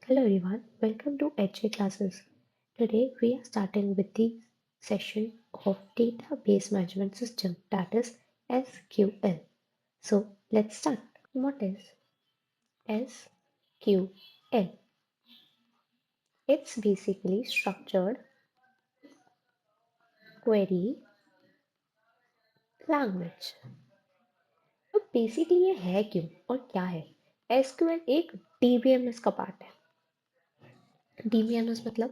Hello everyone, welcome to HA classes. Today we are starting with the session of database management system, that is SQL. So let's start. What is SQL? It's basically structured query language. तो basically ये है क्यों और क्या है? SQL एक DBMS का part है। डीबीएमएस मतलब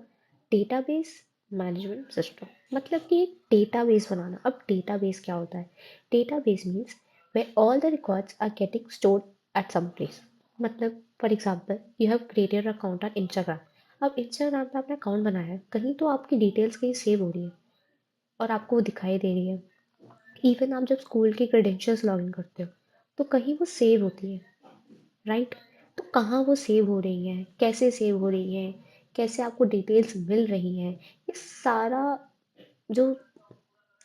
डेटाबेस मैनेजमेंट सिस्टम, मतलब कि एक डेटाबेस बनाना। अब डेटाबेस क्या होता है? Database means where all the records are getting stored at some place. मतलब for example you have created account on Instagram. अब इंस्टाग्राम पे आपने अकाउंट बनाया है, कहीं तो आपकी डिटेल्स कहीं सेव हो रही है और आपको वो दिखाई दे रही है। इवन आप जब स्कूल के क्रेडेंशियल्स लॉगिन करते हो तो कहीं वो सेव होती है, राइट? तो कहाँ वो सेव हो रही हैं, कैसे सेव हो रही हैं, कैसे आपको डिटेल्स मिल रही हैं, ये सारा जो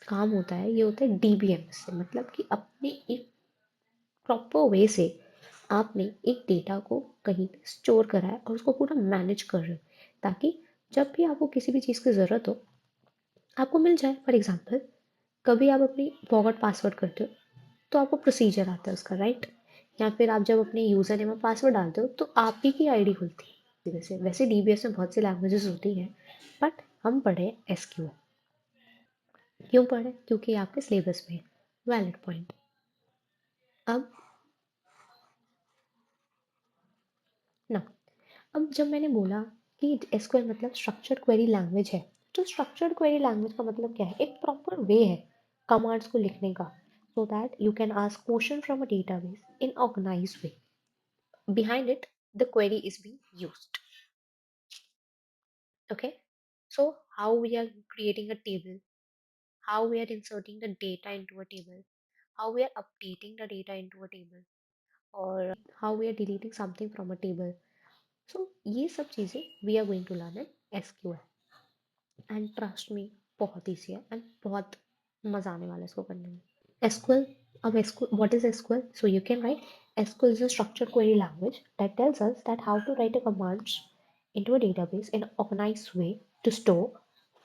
काम होता है ये होता है डीबीएमएस से। मतलब कि अपने एक प्रॉपर वे से आपने एक डेटा को कहीं पे स्टोर करा है और उसको पूरा मैनेज कर रहे हो, ताकि जब भी आपको किसी भी चीज़ की ज़रूरत हो आपको मिल जाए। फॉर एग्जांपल कभी आप अपनी फॉरगॉट पासवर्ड करते हो तो आपको प्रोसीजर आता है उसका, राइट? या फिर आप जब अपने यूज़र नेम और पासवर्ड डालते हो तो आप ही की आईडी खुलती है। वैसे डीबीएस में बहुत सी लैंग्वेजेस होती हैं, बट हम पढ़े एसक्यूएल। क्यों पढ़े? क्योंकि आपके सिलेबस में वैलिड पॉइंट। अब ना, अब जब मैंने बोला कि एसक्यूएल मतलब स्ट्रक्चर्ड क्वेरी लैंग्वेज है, तो स्ट्रक्चर्ड क्वेरी लैंग्वेज का मतलब क्या है? एक प्रॉपर वे है कमांड्स को लिखने का, so that you can ask question from a database in organized way. Behind it, the query is being used. Okay, so how we are creating a table, how we are inserting the data into a table, how we are updating the data into a table, or how we are deleting something from a table. So ये सब चीज़ें we are going to learn in SQL. And trust me, बहुत easy है and बहुत मजा आने वाला है इसको करने में। SQL, अब SQL, what is SQL? So you can write SQL is a structured query language that tells us that how to write a commands into a database in an organized way to store,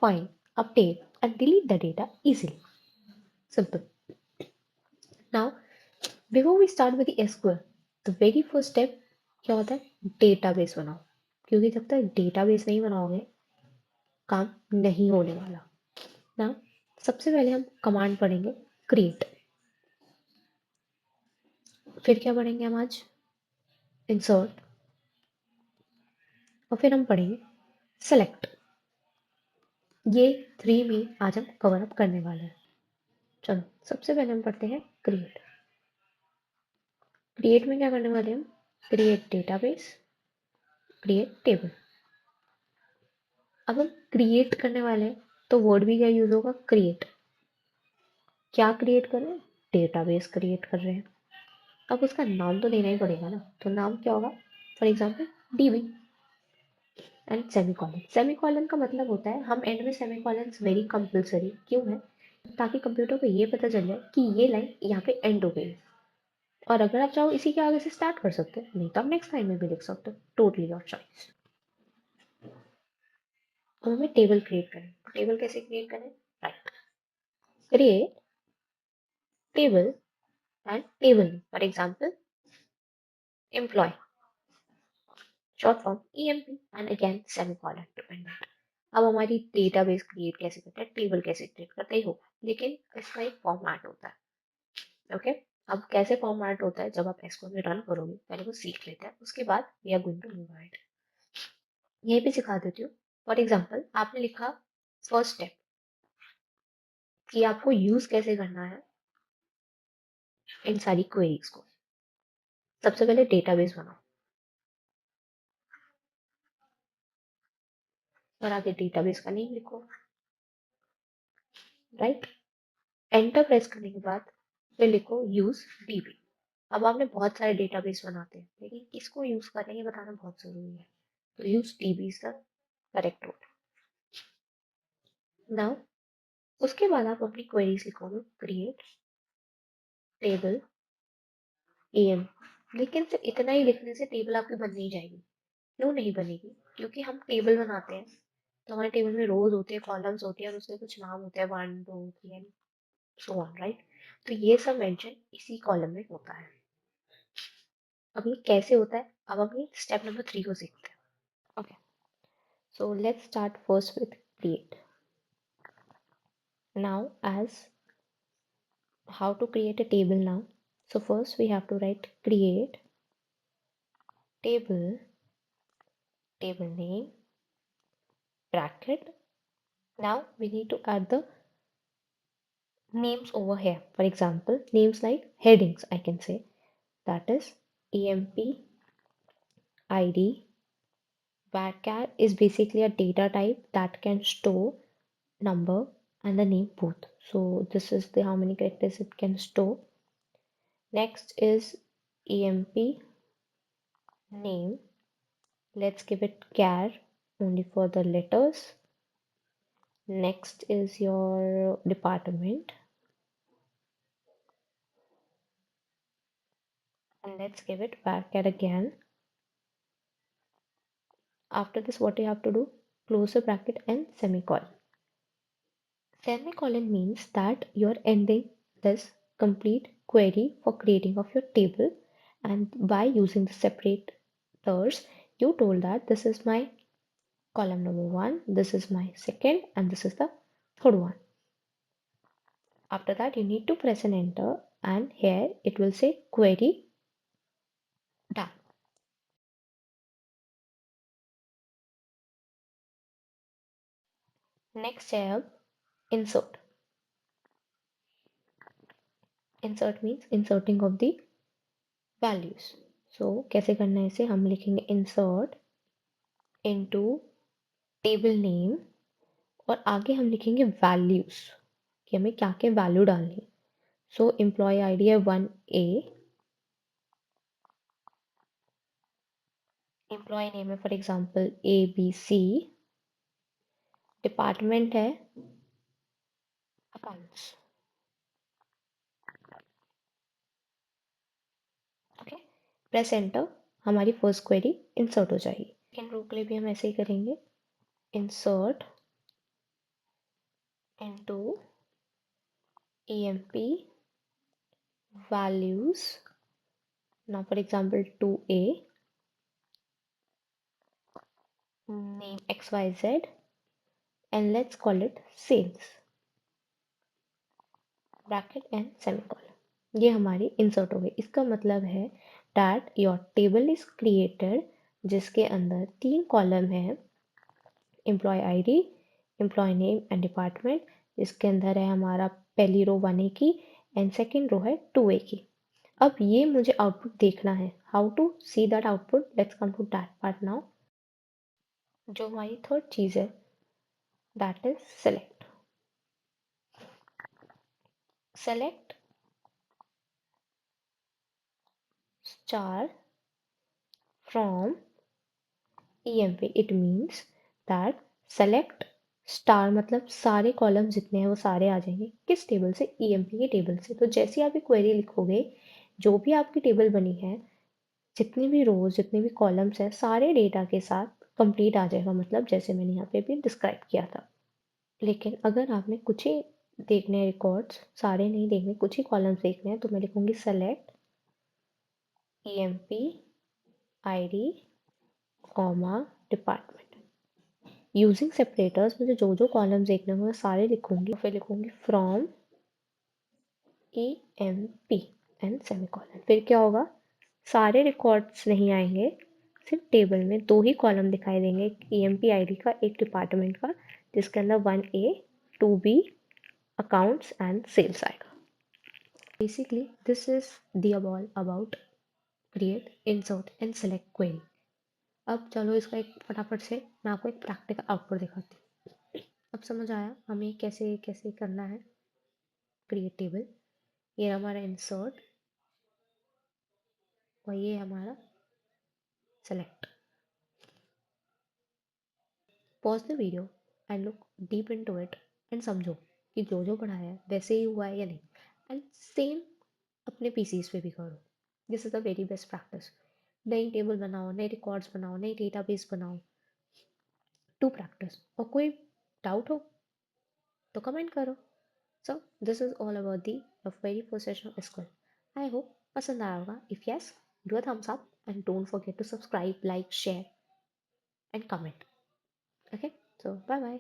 find, update, and delete the data easily. Simple. Now, before we start with the SQL, the very first step क्या होता है? Database बनाओ, क्योंकि जब तक database नहीं बनाओगे काम नहीं होने वाला ना। सबसे पहले हम कमांड पढ़ेंगे क्रिएट, फिर क्या पढ़ेंगे हम आज? इंसर्ट, और फिर हम पढ़ेंगे सेलेक्ट। ये थ्री में आज हम कवर अप करने वाले हैं। चलो सबसे पहले हम पढ़ते हैं क्रिएट। क्रिएट में क्या करने वाले हैं हम? Create database, create table. अब हम क्रिएट करने वाले हैं तो वर्ड भी क्या यूज होगा? क्रिएट। क्या क्रिएट कर रहे हैं? डेटाबेस क्रिएट कर रहे हैं। अब उसका नाम तो देना ही पड़ेगा ना, तो नाम क्या होगा? For example dB and semicolon. Semicolon का मतलब होता है हम एंड में सेमीकॉलन वेरी कंपलसरी क्यों है? ताकि कंप्यूटर को ये पता चल जाए कि ये लाइन यहाँ पे एंड हो गई है, और अगर आप चाहो इसी के आगे से स्टार्ट कर सकते हो, नहीं तो आप नेक्स्ट लाइन में भी लिख सकते हो, टोटली योर चॉइस। अब हमें टेबल क्रिएट करें। टेबल कैसे क्रिएट करें? Right, create table and table, for example employee, short form EMP, and again semicolon to end. अब हमारी डेटाबेस क्रिएट कैसे करते हैं, टेबल कैसे क्रिएट करते ही हो, लेकिन इसका एक फॉर्मेट होता है। ओके, अब कैसे फॉर्मेट होता है जब आप एसक्यूएल में रन करोगे पहले वो सीख लेते हैं, उसके बाद we are going to move ahead. यही भी सिखा देती हूँ। फॉर एग्जाम्पल आपने लिखा फर्स्ट स्टेप कि आपको यूज कैसे करना है इन सारी क्वेरीज को। सबसे पहले डेटाबेस बनाओ और आगे डेटाबेस का नेम लिखो, राइट? एंटर प्रेस करने के बाद फिर लिखो यूज डीबी। अब आपने बहुत सारे डेटाबेस बनाते हैं, लेकिन किसको यूज करें ये बताना बहुत जरूरी है, तो use dB is the correct word. Now उसके बाद आप अपनी क्वेरीज लिखोगे क्रिएट टेबल एम, लेकिन सिर्फ इतना ही लिखने से टेबल आपकी बन नहीं जाएगी। नो नहीं बनेगी, क्योंकि हम टेबल बनाते हैं तो हमारे टेबल में रोज होते हैं, कॉलम्स होते हैं और उसके कुछ नाम होते हैं, 1 2 3 एंड सो ऑन, राइट। तो ये सब मेंशन इसी कॉलम में होता है। अब ये कैसे होता है, अब हम ये स्टेप नंबर 3 को सीखते हैं। Okay, so let's start first with create. Now as how to create a table now. So first we have to write create table, table name, bracket. Now we need to add the names over here. For example, names like headings, I can say, that is emp id. Varchar is basically a data type that can store number and the name both. So this is the how many characters it can store. Next is emp name. Let's give it char only for the letters. Next is your department, and let's give it varchar again. After this, what you have to do? Close the bracket and semicolon. Semicolon means that you're ending this complete query for creating of your table, and by using the separators, you told that this is my column number 1, this is my second, and this is the third one. After that, you need to press an enter, and here it will say query done. Next tab, insert. Insert means inserting of the values. So कैसे करना है इसे, हम लिखेंगे insert into table name और आगे हम लिखेंगे values कि हमें क्या क्या वैल्यू डालनी है. सो एम्प्लॉय आईडी है 1A, एम्प्लॉय नेम है फॉर एग्जांपल ABC, डिपार्टमेंट है अकाउंट्स. ओके, प्रेस एंटर, हमारी फर्स्ट क्वेरी इंसर्ट हो जाएगी. सेकेंड रो के लिए भी हम ऐसे ही करेंगे, insert into emp values. Now for example 2A, name XYZ, and let's call it sales, bracket and semicolon. ये हमारी इंसर्ट हो गई. इसका मतलब है that your table is created जिसके अंदर 3 कॉलम है, employee ID, employee name and department, जिसके अंदर है हमारा पहली रो 1A की एंड सेकेंड रो है 2A की. अब ये मुझे आउटपुट देखना है. How to see that output, let's come to that part now. जो हमारी थर्ड चीज है that is select. Select star from emp. It means that select star मतलब सारे कॉलम जितने हैं वो सारे आ जाएंगे किस टेबल से, emp के टेबल से. तो जैसे आप क्वेरी लिखोगे, जो भी आपकी टेबल बनी है, जितने भी रोज जितने भी कॉलम्स हैं सारे डेटा के साथ कंप्लीट आ जाएगा, मतलब जैसे मैंने यहाँ पे भी डिस्क्राइब किया था. लेकिन अगर आपने कुछ ही देखने हैं रिकॉर्ड्स, सारे नहीं देखने, कुछ ही कॉलम्स देखने हैं, तो मैं लिखूंगी select emp id comma department. Using separators मुझे जो जो कॉलम्स देखने होंगे मैं सारे लिखूंगी, फिर लिखूंगी फ्रॉम emp एंड सेमीकोलन. फिर क्या होगा, सारे रिकॉर्ड्स नहीं आएंगे, सिर्फ टेबल में 2 ही कॉलम दिखाई देंगे, एक emp id का, एक डिपार्टमेंट का, जिसके अंदर 1A 2B accounts and sales आएगा. बेसिकली दिस इज द अबॉल about create insert and select query. अब चलो इसका एक फटाफट से मैं आपको एक प्रैक्टिकल आउटपुट दिखाती हूँ. अब समझ आया हमें कैसे कैसे करना है क्रिएट टेबल. ये हमारा इंसर्ट और ये हमारा select. Pause the video and look deep into it and समझो कि जो जो पढ़ाया है वैसे ही हुआ है या नहीं, एंड सेम अपने पीसीज पे भी करो. This is the very best practice. नई टेबल बनाओ, नए रिकॉर्ड्स बनाओ, नई डेटाबेस बनाओ टू प्रैक्टिस। और कोई डाउट हो तो कमेंट करो। So this is all about the very first session of SQL. I hope पसंद आया होगा। If yes, do a thumbs up and don't forget to subscribe, like, share and comment. Okay, so bye bye.